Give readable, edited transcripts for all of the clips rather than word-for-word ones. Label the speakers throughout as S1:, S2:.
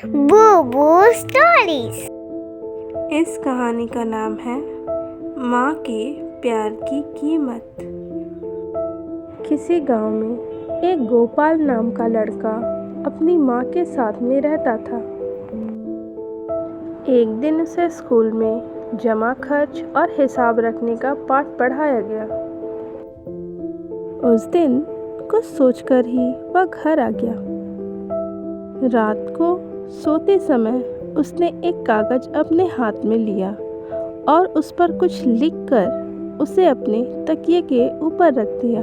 S1: बूबू stories.
S2: इस कहानी का नाम है माँ के प्यार की कीमत। किसी गांव में एक गोपाल नाम का लड़का अपनी माँ के साथ में रहता था। एक दिन उसे स्कूल में जमा खर्च और हिसाब रखने का पाठ पढ़ाया गया। उस दिन कुछ सोचकर ही वह घर आ गया। रात को सोते समय उसने एक कागज अपने हाथ में लिया और उस पर कुछ लिखकर उसे अपने तकिए के ऊपर रख दिया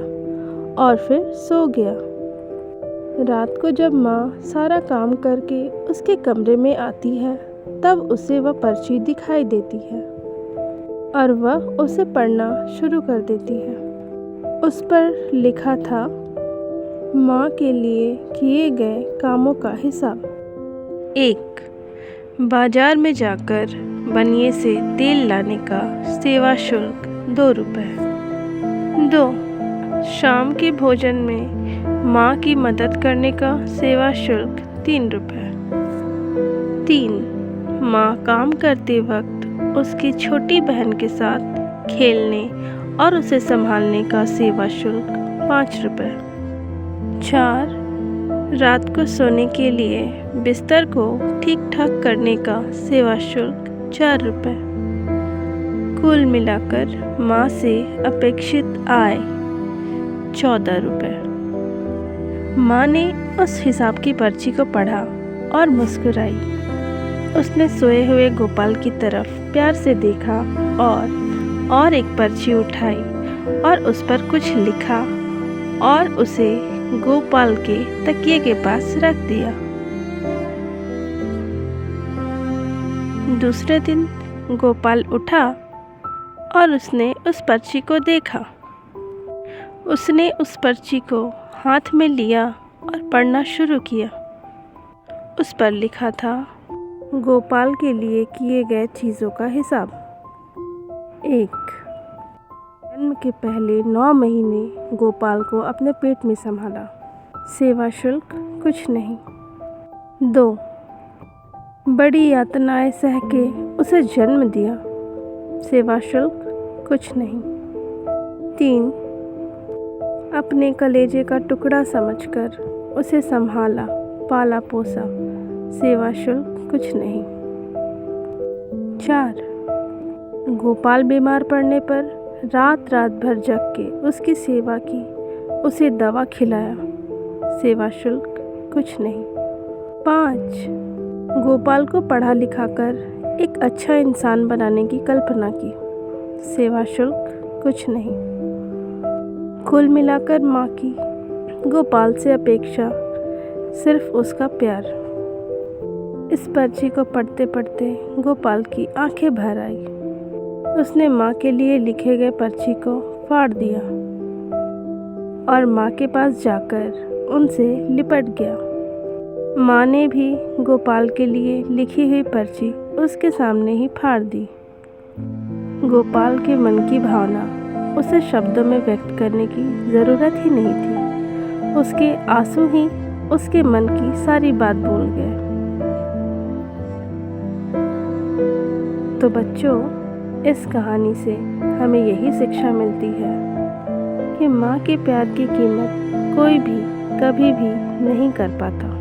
S2: और फिर सो गया। रात को जब माँ सारा काम करके उसके कमरे में आती है तब उसे वह पर्ची दिखाई देती है और वह उसे पढ़ना शुरू कर देती है। उस पर लिखा था, माँ के लिए किए गए कामों का हिसाब। 1. बाजार में जाकर बनिए से तेल लाने का सेवा शुल्क 2 रुपये। 2. शाम के भोजन में माँ की मदद करने का सेवा शुल्क 3 रुपये। 3. माँ काम करते वक्त उसकी छोटी बहन के साथ खेलने और उसे संभालने का सेवा शुल्क 5 रुपये। 4. रात को सोने के लिए बिस्तर को ठीक ठाक करने का सेवा शुल्क 4 रुपये। कुल मिलाकर माँ से अपेक्षित आय 14 रुपये। माँ ने उस हिसाब की पर्ची को पढ़ा और मुस्कुराई। उसने सोए हुए गोपाल की तरफ प्यार से देखा और एक पर्ची उठाई और उस पर कुछ लिखा और उसे गोपाल के तकिए के पास रख दिया। दूसरे दिन गोपाल उठा और उसने उस पर्ची को देखा। उसने उस पर्ची को हाथ में लिया और पढ़ना शुरू किया। उस पर लिखा था, गोपाल के लिए किए गए चीज़ों का हिसाब। 1. जन्म के पहले 9 महीने गोपाल को अपने पेट में संभाला, सेवा शुल्क कुछ नहीं। 2. बड़ी यातनाएं सह के उसे जन्म दिया, सेवा शुल्क कुछ नहीं। 3. अपने कलेजे का टुकड़ा समझकर उसे संभाला, पाला पोसा, सेवा शुल्क कुछ नहीं। 4. गोपाल बीमार पड़ने पर रात भर जग के उसकी सेवा की, उसे दवा खिलाया, सेवा शुल्क कुछ नहीं। 5. गोपाल को पढ़ा लिखाकर एक अच्छा इंसान बनाने की कल्पना की, सेवा शुल्क कुछ नहीं। कुल मिलाकर माँ की गोपाल से अपेक्षा सिर्फ उसका प्यार। इस पर्ची को पढ़ते पढ़ते गोपाल की आंखें भर आई। उसने माँ के लिए लिखे गए पर्ची को फाड़ दिया और माँ के पास जाकर उनसे लिपट गया। माँ ने भी गोपाल के लिए लिखी हुई पर्ची उसके सामने ही फाड़ दी। गोपाल के मन की भावना उसे शब्दों में व्यक्त करने की ज़रूरत ही नहीं थी। उसके आंसू ही उसके मन की सारी बात बोल गए। तो बच्चों, इस कहानी से हमें यही शिक्षा मिलती है कि माँ के प्यार की कीमत कोई भी कभी भी नहीं कर पाता।